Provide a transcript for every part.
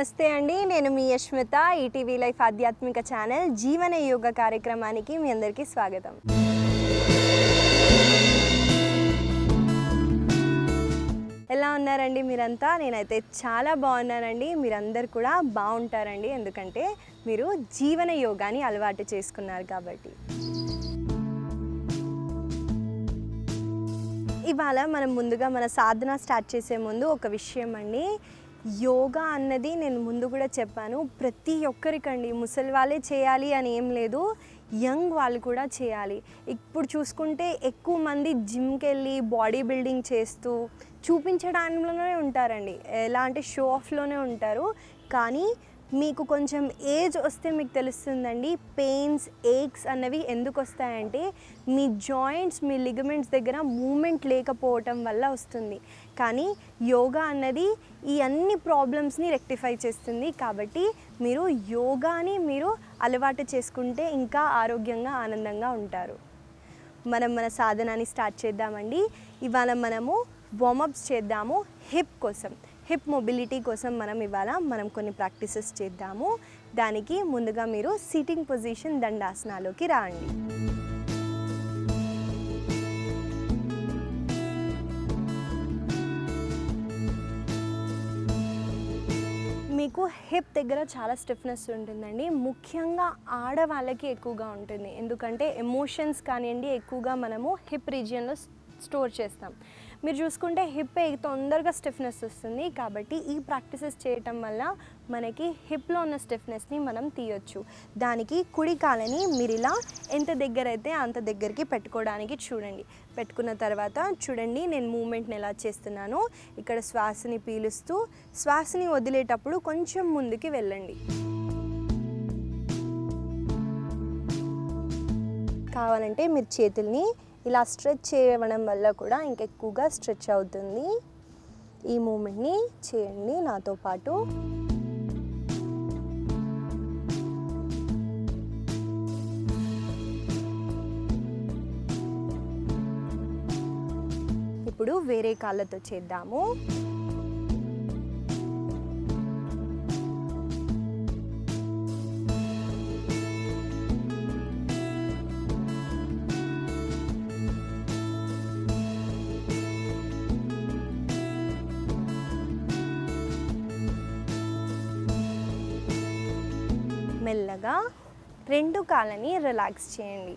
నమస్తే అండి, నేను మీ యశ్మిత. ఈటీవీ లైఫ్ ఆధ్యాత్మిక ఛానల్ జీవన యోగ కార్యక్రమానికి మీ అందరికీ స్వాగతం. ఎలా ఉన్నారండి మీరంతా? నేనైతే చాలా బాగున్నానండి. మీరందరూ కూడా బాగుంటారండి, ఎందుకంటే మీరు జీవన యోగాని అలవాటు చేసుకున్నారు కాబట్టి. ఇవాళ మనం ముందుగా మన సాధన స్టార్ట్ చేసే ముందు ఒక విషయం అండి. యోగా అన్నది నేను ముందు కూడా చెప్పాను, ప్రతి ఒక్కరికండి, ముసలి వాళ్ళే చేయాలి అని ఏం లేదు, యంగ్ వాళ్ళు కూడా చేయాలి. ఇప్పుడు చూసుకుంటే ఎక్కువ మంది జిమ్కి వెళ్ళి బాడీ బిల్డింగ్ చేస్తూ చూపించడంలోనే ఉంటారండి, ఎలా అంటే షో ఆఫ్లోనే ఉంటారు. కానీ మీకు కొంచెం ఏజ్ వస్తే మీకు తెలుస్తుందండి, పెయిన్స్ ఏక్స్ అన్నవి ఎందుకు వస్తాయంటే మీ జాయింట్స్, మీ లిగమెంట్స్ దగ్గర మూమెంట్ లేకపోవటం వల్ల వస్తుంది. కానీ యోగా అన్నది ఈ అన్ని ప్రాబ్లమ్స్ని రెక్టిఫై చేస్తుంది. కాబట్టి మీరు యోగాని మీరు అలవాటు చేసుకుంటే ఇంకా ఆరోగ్యంగా ఆనందంగా ఉంటారు. మన సాధనాన్ని స్టార్ట్ చేద్దామండి. ఇవాళ మనము వార్మప్స్ చేద్దాము. హిప్ మొబిలిటీ కోసం మనం కొన్ని ప్రాక్టీసెస్ చేద్దాము. దానికి ముందుగా మీరు సిట్టింగ్ పొజిషన్ దండాసనాలోకి రండి. మీకు హిప్ దగ్గర చాలా స్టిఫ్నెస్ ఉంటుందండి, ముఖ్యంగా ఆడవాళ్ళకి ఎక్కువగా ఉంటుంది. ఎందుకంటే ఎమోషన్స్ కానివ్వండి ఎక్కువగా మనము హిప్ రీజియన్లో స్టోర్ చేస్తాం. మీరు చూసుకుంటే హిప్ తొందరగా స్టిఫ్నెస్ వస్తుంది. కాబట్టి ఈ ప్రాక్టీసెస్ చేయటం వల్ల మనకి హిప్లో ఉన్న స్టిఫ్నెస్ని మనం తీయొచ్చు. దానికి కుడి కాలని మీరు ఇలా ఎంత దగ్గర అయితే అంత దగ్గరికి పెట్టుకోవడానికి చూడండి. పెట్టుకున్న తర్వాత చూడండి, నేను మూమెంట్ని ఎలా చేస్తున్నాను. ఇక్కడ శ్వాసని పీలుస్తూ శ్వాసని వదిలేటప్పుడు కొంచెం ముందుకి వెళ్ళండి. కావాలంటే మీరు చేతుల్ని ఇలా స్ట్రెచ్ చేయడం వల్ల కూడా ఇంకెక్కువగా స్ట్రెచ్ అవుతుంది. ఈ మూమెంట్ని చేయండి నాతో పాటు. ఇప్పుడు వేరే కాళ్ళతో చేద్దాము. మెల్లగా రెండు కాళ్ళని రిలాక్స్ చేయండి.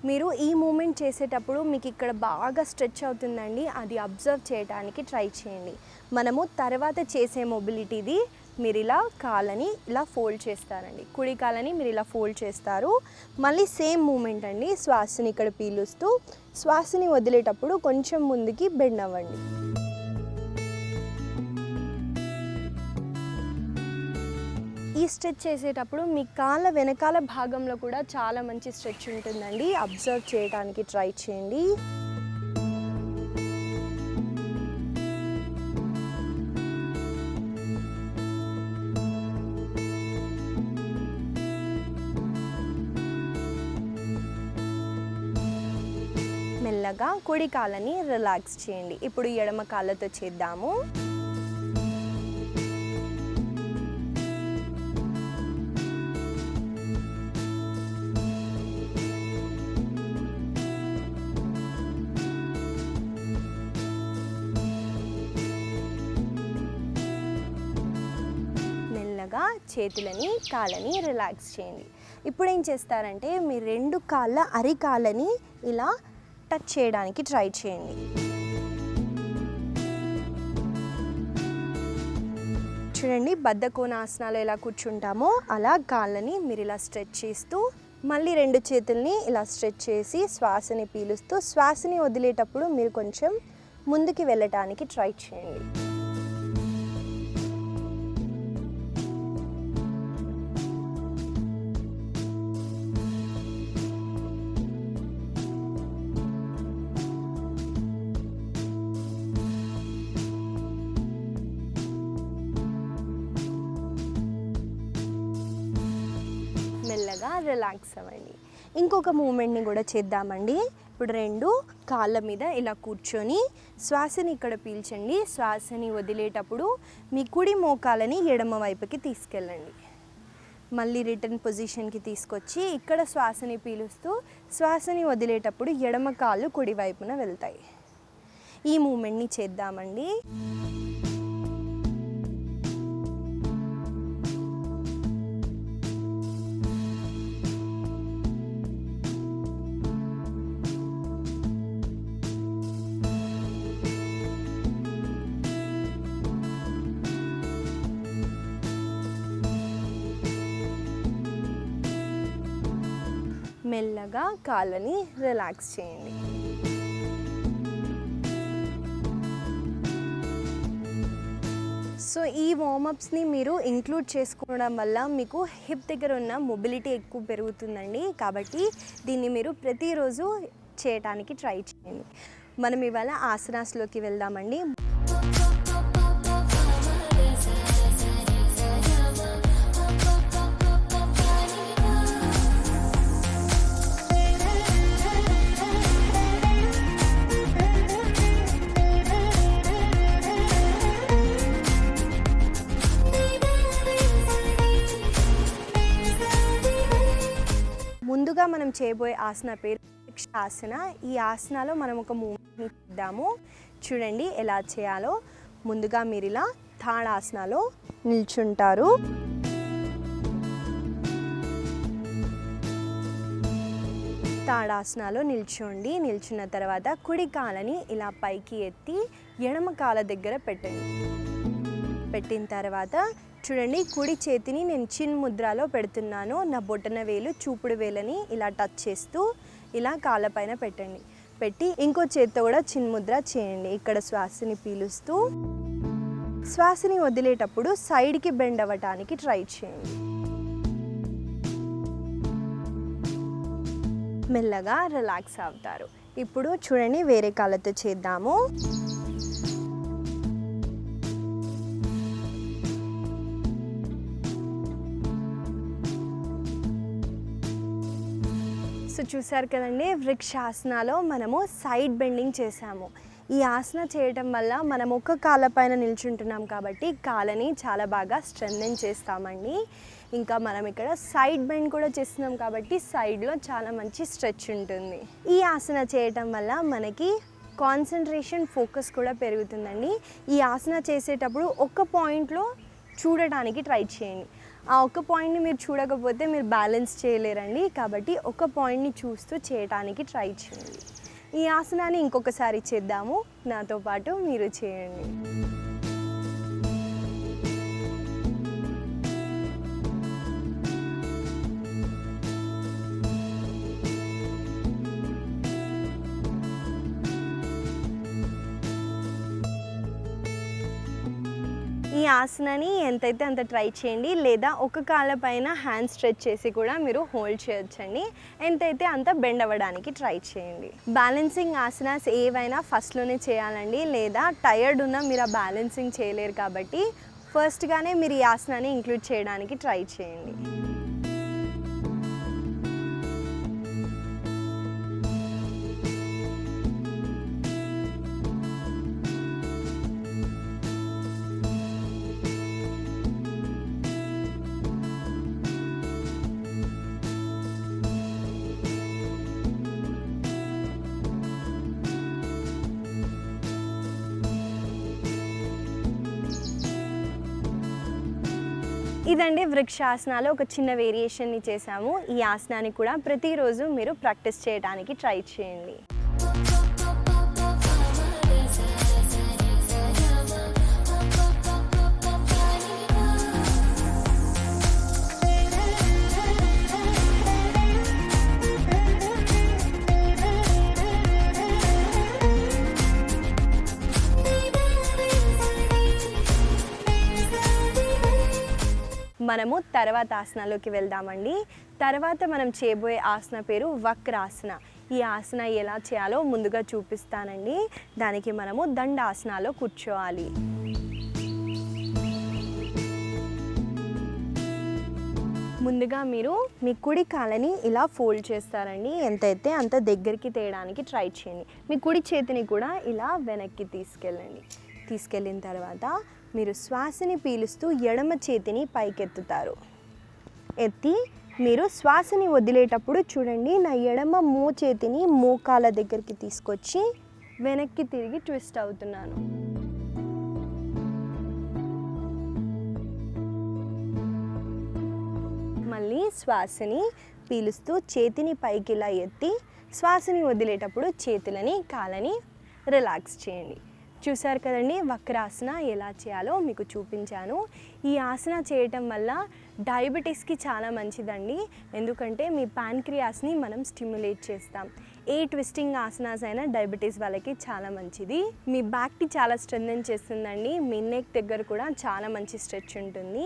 మీరు ఈ మూమెంట్ చేసేటప్పుడు మీకు ఇక్కడ బాగా స్ట్రెచ్ అవుతుందండి, అది అబ్జర్వ్ చేయడానికి ట్రై చేయండి. మనము తర్వాత చేసే మొబిలిటీది మీరు ఇలా కాళ్ళని ఇలా ఫోల్డ్ చేస్తారండి. కుడి కాళ్ళని మీరు ఇలా ఫోల్డ్ చేస్తారు. మళ్ళీ సేమ్ మూమెంట్ అండి, శ్వాసని ఇక్కడ పీలుస్తూ శ్వాసని వదిలేటప్పుడు కొంచెం ముందుకి బెండ్ అవ్వండి. ఈ స్ట్రెచ్ చేసేటప్పుడు మీ కాళ్ళ వెనకాల భాగంలో కూడా చాలా మంచి స్ట్రెచ్ ఉంటుందండి, అబ్జర్వ్ చేయడానికి ట్రై చేయండి. మెల్లగా కుడి కాళ్ళని రిలాక్స్ చేయండి. ఇప్పుడు ఎడమ కాళ్ళతో చేద్దాము. చేతులని కాళ్ళని రిలాక్స్ చేయండి. ఇప్పుడు ఏం చేస్తారంటే మీ రెండు కాళ్ళ అరికాళ్ళని ఇలా టచ్ చేయడానికి ట్రై చేయండి. చూడండి, బద్ధకోణాసనాలు ఎలా కూర్చుంటామో అలా కాళ్ళని మీరు ఇలా స్ట్రెచ్ చేస్తూ మళ్ళీ రెండు చేతుల్ని ఇలా స్ట్రెచ్ చేసి శ్వాసని పీలుస్తూ శ్వాసని వదిలేటప్పుడు మీరు కొంచెం ముందుకి వెళ్ళటానికి ట్రై చేయండి. మెల్లగా రిలాక్స్ అవ్వండి. ఇంకొక మూమెంట్ని కూడా చేద్దామండి. ఇప్పుడు 2 కాళ్ళ మీద ఇలా కూర్చొని శ్వాసని ఇక్కడ పీల్చండి. శ్వాసని వదిలేటప్పుడు మీ కుడి మోకాలని ఎడమ వైపుకి తీసుకెళ్ళండి. మళ్ళీ రిటర్న్ పొజిషన్కి తీసుకొచ్చి ఇక్కడ శ్వాసని పీలుస్తూ శ్వాసని వదిలేటప్పుడు ఎడమ కాళ్ళు కుడి వైపున వెళ్తాయి. ఈ మూమెంట్ని చేద్దామండి. మెల్లగా కాళ్ళని రిలాక్స్ చేయండి. సో ఈ వార్మప్స్ని మీరు ఇంక్లూడ్ చేసుకోవడం వల్ల మీకు హిప్ దగ్గర ఉన్న మొబిలిటీ ఎక్కువ పెరుగుతుందండి. కాబట్టి దీన్ని మీరు ప్రతిరోజు చేయడానికి ట్రై చేయండి. మనం ఇవాళ ఆసనాస్లోకి వెళ్దామండి. ముందుగా మనం చేయబోయే ఆసన పేరు వృక్షాసన. ఈ ఆసనాలో మనం ఒక మూమెంట్ని చేద్దాము. చూడండి ఎలా చేయాలో. ముందుగా మీరు ఇలా తాడాసనాలో నిల్చుంటారు. తాడాసనాలో నిల్చోండి. నిల్చున్న తర్వాత కుడి కాలని ఇలా పైకి ఎత్తి ఎడమ కాళ్ళ దగ్గర పెట్టండి. పెట్టిన తర్వాత చూడండి, కుడి చేతిని నేను చిన్ ముద్రలో పెడుతున్నాను. నా బొటన వేలు చూపుడు వేలని ఇలా టచ్ చేస్తూ ఇలా కాళ్ళపైన పెట్టండి. పెట్టి ఇంకో చేతితో కూడా చిన్ ముద్ర చేయండి. ఇక్కడ శ్వాసని పీలుస్తూ శ్వాసని వదిలేటప్పుడు సైడ్కి బెండ్ అవ్వటానికి ట్రై చేయండి. మెల్లగా రిలాక్స్ అవుతారు. ఇప్పుడు చూడండి, వేరే కాళ్ళతో చేద్దాము. సో చూసారు కదండి, వృక్షాసనాలో మనము సైడ్ బెండింగ్ చేసాము. ఈ ఆసన చేయటం వల్ల మనం ఒక కాళ్ళపైన నిల్చుంటున్నాం కాబట్టి కాళ్ళని చాలా బాగా స్ట్రెంథెన్ చేస్తామండి. ఇంకా మనం ఇక్కడ సైడ్ బెండ్ కూడా చేస్తున్నాం కాబట్టి సైడ్లో చాలా మంచి స్ట్రెచ్ ఉంటుంది. ఈ ఆసన చేయటం వల్ల మనకి కాన్సన్ట్రేషన్, ఫోకస్ కూడా పెరుగుతుందండి. ఈ ఆసన చేసేటప్పుడు ఒక పాయింట్లో చూడటానికి ట్రై చేయండి. ఆ ఒక్క పాయింట్ని మీరు చూడకపోతే మీరు బ్యాలెన్స్ చేయలేరండి. కాబట్టి ఒక పాయింట్ని చూస్తూ చేయడానికి ట్రై చేయండి. ఈ ఆసనాన్ని ఇంకొకసారి చేద్దాము. నాతో పాటు మీరు చేయండి. ఈ ఆసనాన్ని ఎంతైతే అంత ట్రై చేయండి. లేదా ఒక కాళ్ళ పైన హ్యాండ్ స్ట్రెచ్ చేసి కూడా మీరు హోల్డ్ చేయొచ్చండి. ఎంతైతే అంత బెండ్ అవ్వడానికి ట్రై చేయండి. బ్యాలెన్సింగ్ ఆసనాస్ ఏవైనా ఫస్ట్లోనే చేయాలండి. లేదా టైర్డ్ ఉన్నా మీరు ఆ బ్యాలెన్సింగ్ చేయలేరు కాబట్టి ఫస్ట్గానే మీరు ఈ ఆసనాన్ని ఇంక్లూడ్ చేయడానికి ట్రై చేయండి. ఇదండి వృక్షాసనాలో ఒక చిన్న వేరియేషన్ని చేసాము. ఈ ఆసనాన్ని కూడా ప్రతిరోజు మీరు ప్రాక్టీస్ చేయడానికి ట్రై చేయండి. మనము తర్వాత ఆసనాలోకి వెళ్దామండి. తర్వాత మనం చేయబోయే ఆసన పేరు వక్రాసన. ఈ ఆసన ఎలా చేయాలో ముందుగా చూపిస్తానండి. దానికి మనము దండాసనాలో ముందుగా మీరు మీ కుడి కాలని ఇలా ఫోల్డ్ చేస్తారండి. ఎంతైతే అంత దగ్గరికి తేయడానికి ట్రై చేయండి. మీ కుడి చేతిని కూడా ఇలా వెనక్కి తీసుకెళ్ళండి. తీసుకెళ్ళిన తర్వాత మీరు శ్వాసని పీలుస్తూ ఎడమ చేతిని పైకెత్తుతారు. ఎత్తి మీరు శ్వాసని వదిలేటప్పుడు చూడండి, నా ఎడమ చేతిని మోకాల దగ్గరికి తీసుకొచ్చి వెనక్కి తిరిగి ట్విస్ట్ అవుతున్నాను. మళ్ళీ శ్వాసని పీలుస్తూ చేతిని పైకి ఇలా ఎత్తి శ్వాసని వదిలేటప్పుడు చేతులని కాలని రిలాక్స్ చేయండి. చూసారు కదండి, వక్రాసన ఎలా చేయాలో మీకు చూపించాను. ఈ ఆసన చేయటం వల్ల డయాబెటీస్కి చాలా మంచిదండి. ఎందుకంటే మీ ప్యాన్క్రియాస్ని మనం స్టిమ్యులేట్ చేస్తాం. ఏ ట్విస్టింగ్ ఆసనాస్ అయినా డయాబెటీస్ వాళ్ళకి చాలా మంచిది. మీ బ్యాక్ని చాలా స్ట్రెంథెన్ చేస్తుందండి. మీ నెక్ దగ్గర కూడా చాలా మంచి స్ట్రెచ్ ఉంటుంది.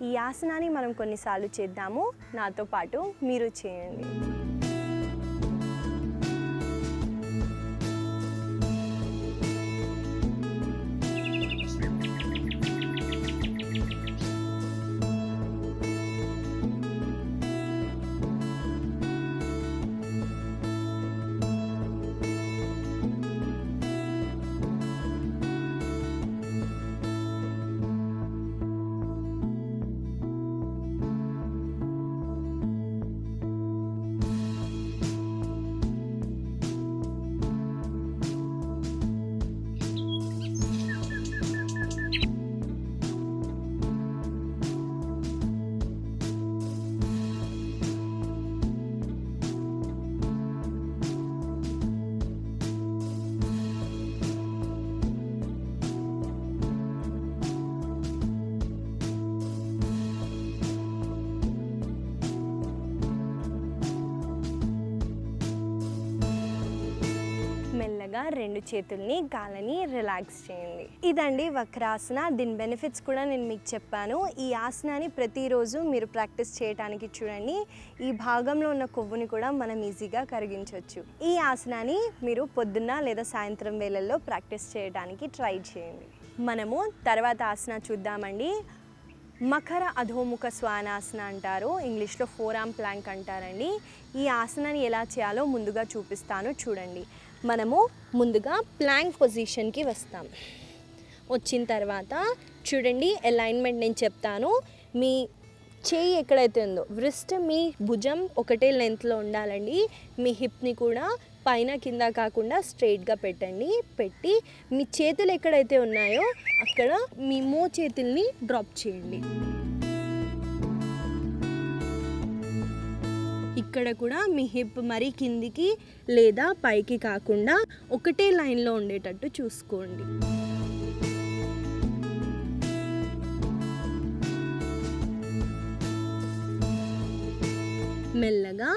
ఈ ఆసనాన్ని మనం కొన్నిసార్లు చేద్దాము. నాతో పాటు మీరు చేయండి. మెల్లగా రెండు చేతుల్ని కాళ్ళని రిలాక్స్ చేయండి. ఇదండి వక్రాసన. దీని బెనిఫిట్స్ కూడా నేను మీకు చెప్పాను. ఈ ఆసనాన్ని ప్రతిరోజు మీరు ప్రాక్టీస్ చేయడానికి చూడండి. ఈ భాగంలో ఉన్న కొవ్వుని కూడా మనం ఈజీగా కరిగించవచ్చు. ఈ ఆసనాన్ని మీరు పొద్దున్న లేదా సాయంత్రం వేళల్లో ప్రాక్టీస్ చేయడానికి ట్రై చేయండి. మనము తర్వాత ఆసన చూద్దామండి. మకర అధోముఖ శ్వానాసన అంటారు, ఇంగ్లీష్లో ఫోర్ ఆర్మ్ ప్లాంక్ అంటారండి. ఈ ఆసనాన్ని ఎలా చేయాలో ముందుగా చూపిస్తాను చూడండి. మనము ముందుగా ప్లాంక్ పొజిషన్కి వస్తాం. వచ్చిన తర్వాత చూడండి, అలైన్మెంట్ నేను చెప్తాను. మీ చేయి ఎక్కడైతే ఉందో వ్రిస్ట్ మీ భుజం ఒకటే లెంత్లో ఉండాలండి. మీ హిప్ని కూడా పైన కింద కాకుండా స్ట్రైట్గా పెట్టండి. పెట్టి మీ చేతులు ఎక్కడైతే ఉన్నాయో అక్కడ మీ చేతుల్ని డ్రాప్ చేయండి. ఇక్కడ కూడా మీ హిప్ మరీ కిందికి లేదా పైకి కాకుండా ఒకటే లైన్లో ఉండేటట్టు చూసుకోండి. మెల్లగా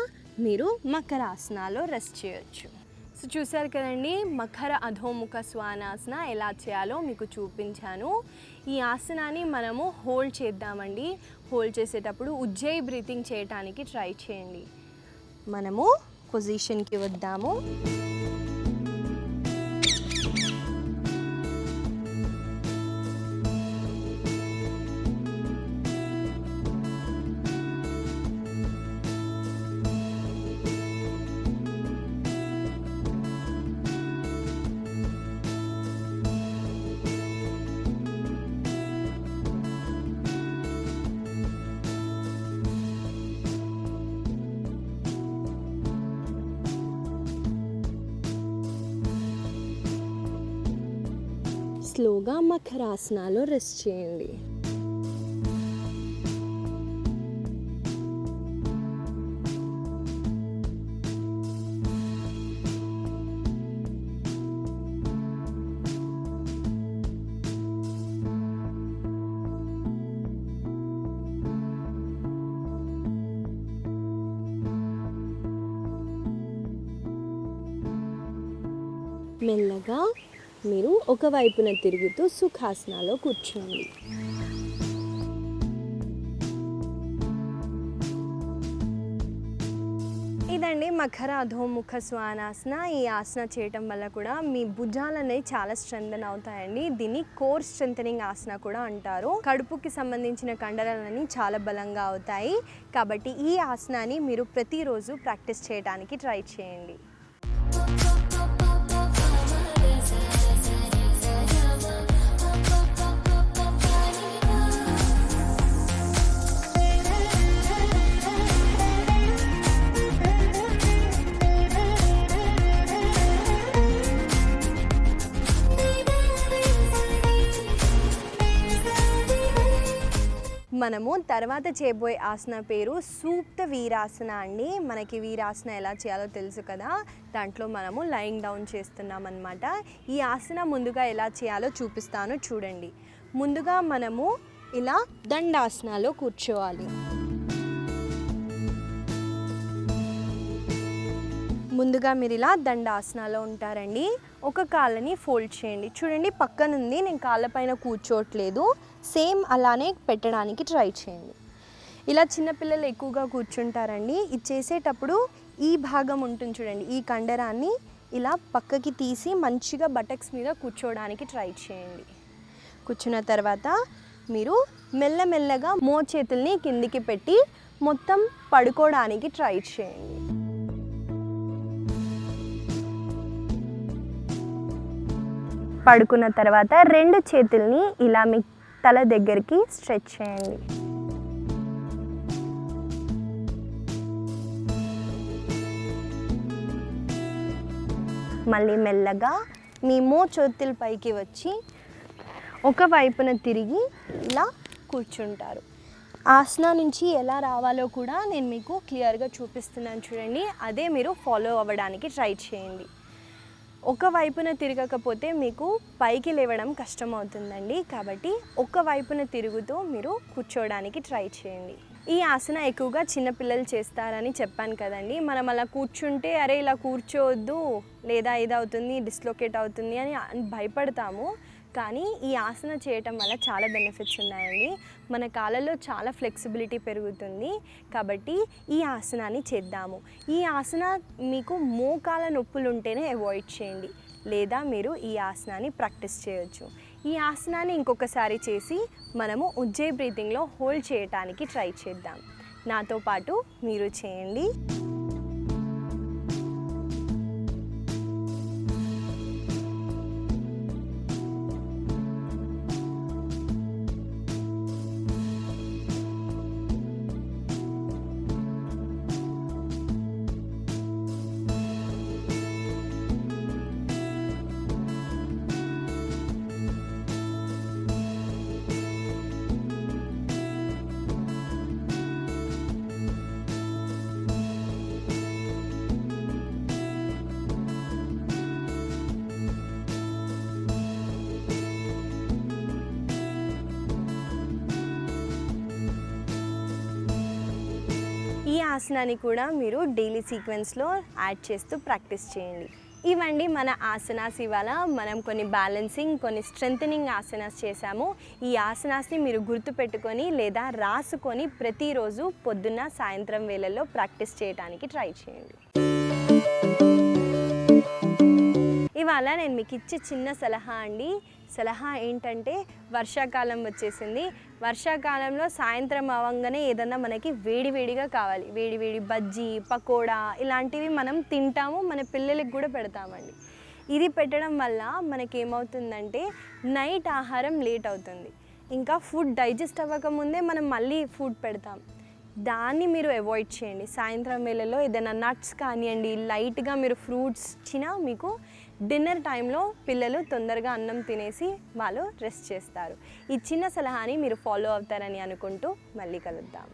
మీరు మకరాసనాలో రెస్ట్ చేయొచ్చు. సో చూసారు కదండి, మకర అధోముఖ శ్వానాసన ఎలా చేయాలో మీకు చూపించాను. ఈ ఆసనాన్ని మనము హోల్డ్ చేద్దామండి. హోల్డ్ చేసేటప్పుడు ఉజ్జయి బ్రీతింగ్ చేయడానికి ట్రై చేయండి. మనము పొజిషన్కి వద్దాము. స్లోగా మకరాసనాలో రెస్ట్ చేయండి. మెల్లగా మీరు ఒకవైపున తిరుగుతూ సుఖాసనాలో కూర్చోండి. ఈ ఇదండి మకర అధోముఖ శ్వానాసన. ఈ ఆసన చేయటం వల్ల కూడా మీ భుజాలు అనేవి చాలా స్ట్రెంథన్ అవుతాయండి. దీన్ని కోర్ స్ట్రెంథనింగ్ ఆసన కూడా అంటారు. కడుపుకి సంబంధించిన కండరాలన్నీ చాలా బలంగా అవుతాయి. కాబట్టి ఈ ఆసనాన్ని మీరు ప్రతిరోజు ప్రాక్టీస్ చేయడానికి ట్రై చేయండి. మనము తర్వాత చేయబోయే ఆసన పేరు సూప్త వీరాసన అండి. మనకి వీరాసన ఎలా చేయాలో తెలుసు కదా, దాంట్లో మనము లయింగ్ డౌన్ చేస్తున్నాం అన్నమాట. ఈ ఆసన ముందుగా ఎలా చేయాలో చూపిస్తాను చూడండి. ముందుగా మనము ఇలా దండాసనాలో కూర్చోవాలి. ముందుగా మీరు ఇలా దండాసనాలో ఉంటారండి. ఒక కాళ్ళని ఫోల్డ్ చేయండి. చూడండి పక్కనుంది, నేను కాళ్ళపైన కూర్చోవట్లేదు. సేమ్ అలానే పెట్టడానికి ట్రై చేయండి. ఇలా చిన్నపిల్లలు ఎక్కువగా కూర్చుంటారండి. ఇది చేసేటప్పుడు ఈ భాగం ఉంటుంది చూడండి, ఈ కండరాన్ని ఇలా పక్కకి తీసి మంచిగా బటక్స్ మీద కూర్చోవడానికి ట్రై చేయండి. కూర్చున్న తర్వాత మీరు మెల్లమెల్లగా మోచేతుల్ని కిందికి పెట్టి మొత్తం పడుకోవడానికి ట్రై చేయండి. పడుకున్న తర్వాత రెండు చేతుల్ని ఇలా మీ తల దగ్గరికి స్ట్రెచ్ చేయండి. మళ్ళీ మెల్లగా మీ మోచేతుల పైకి వచ్చి ఒక వైపున తిరిగి ఇలా కూర్చుంటారు. ఆసనా నుంచి ఎలా రావాలో కూడా నేను మీకు క్లియర్గా చూపిస్తున్నాను చూడండి. అదే మీరు ఫాలో అవ్వడానికి ట్రై చేయండి. ఒక వైపున తిరగకపోతే మీకు పైకి లేవడం కష్టం అవుతుందండి. కాబట్టి ఒక వైపున తిరుగుతూ మీరు కూర్చోవడానికి ట్రై చేయండి. ఈ ఆసన ఎక్కువగా చిన్నపిల్లలు చేస్తారని చెప్పాను కదండి. మనం అలా కూర్చుంటే అరే ఇలా కూర్చోవద్దు, లేదా ఇది అవుతుంది, డిస్లొకేట్ అవుతుంది అని భయపడతాము. కానీ ఈ ఆసన చేయటం వల్ల చాలా బెనిఫిట్స్ ఉన్నాయండి. మన కాళ్ళలో చాలా ఫ్లెక్సిబిలిటీ పెరుగుతుంది. కాబట్టి ఈ ఆసనాన్ని చేద్దాము. ఈ ఆసన మీకు మోకాల నొప్పులు ఉంటేనే అవాయిడ్ చేయండి, లేదా మీరు ఈ ఆసనాన్ని ప్రాక్టీస్ చేయొచ్చు. ఈ ఆసనాన్ని ఇంకొకసారి చేసి మనము ఉజ్జయ్ బ్రీతింగ్లో హోల్డ్ చేయడానికి ట్రై చేద్దాం. నాతో పాటు మీరు చేయండి. ఈ ఆసనాన్ని కూడా మీరు డైలీ సీక్వెన్స్లో యాడ్ చేస్తూ ప్రాక్టీస్ చేయండి. ఇవండి మన ఆసనాస్. ఇవాళ మనం కొన్ని బ్యాలెన్సింగ్, కొన్ని స్ట్రెంథనింగ్ ఆసనాస్ చేశాము. ఈ ఆసనాస్ని మీరు గుర్తుపెట్టుకొని లేదా రాసుకొని ప్రతిరోజు పొద్దున్న సాయంత్రం వేళల్లో ప్రాక్టీస్ చేయడానికి ట్రై చేయండి. ఇవాళ నేను మీకు ఇచ్చే చిన్న సలహా అండి. సలహా ఏంటంటే, వర్షాకాలం వచ్చేసింది. వర్షాకాలంలో సాయంత్రం అవ్వగానే ఏదన్నా మనకి వేడివేడిగా కావాలి. వేడివేడి బజ్జీ, పకోడా ఇలాంటివి మనం తింటాము, మన పిల్లలకి కూడా పెడతామండి. ఇది పెట్టడం వల్ల మనకేమవుతుందంటే నైట్ ఆహారం లేట్ అవుతుంది. ఇంకా ఫుడ్ డైజెస్ట్ అవ్వకముందే మనం మళ్ళీ ఫుడ్ పెడతాం. దాన్ని మీరు అవాయిడ్ చేయండి. సాయంత్రం వేళలో ఏదైనా నట్స్ కానివ్వండి, లైట్గా మీరు ఫ్రూట్స్ ఇచ్చినా మీకు డిన్నర్ టైంలో పిల్లలు తొందరగా అన్నం తినేసి వాళ్ళు రెస్ట్ చేస్తారు. ఈ చిన్న సలహాని మీరు ఫాలో అవుతారని అనుకుంటూ మళ్ళీ కలుద్దాం.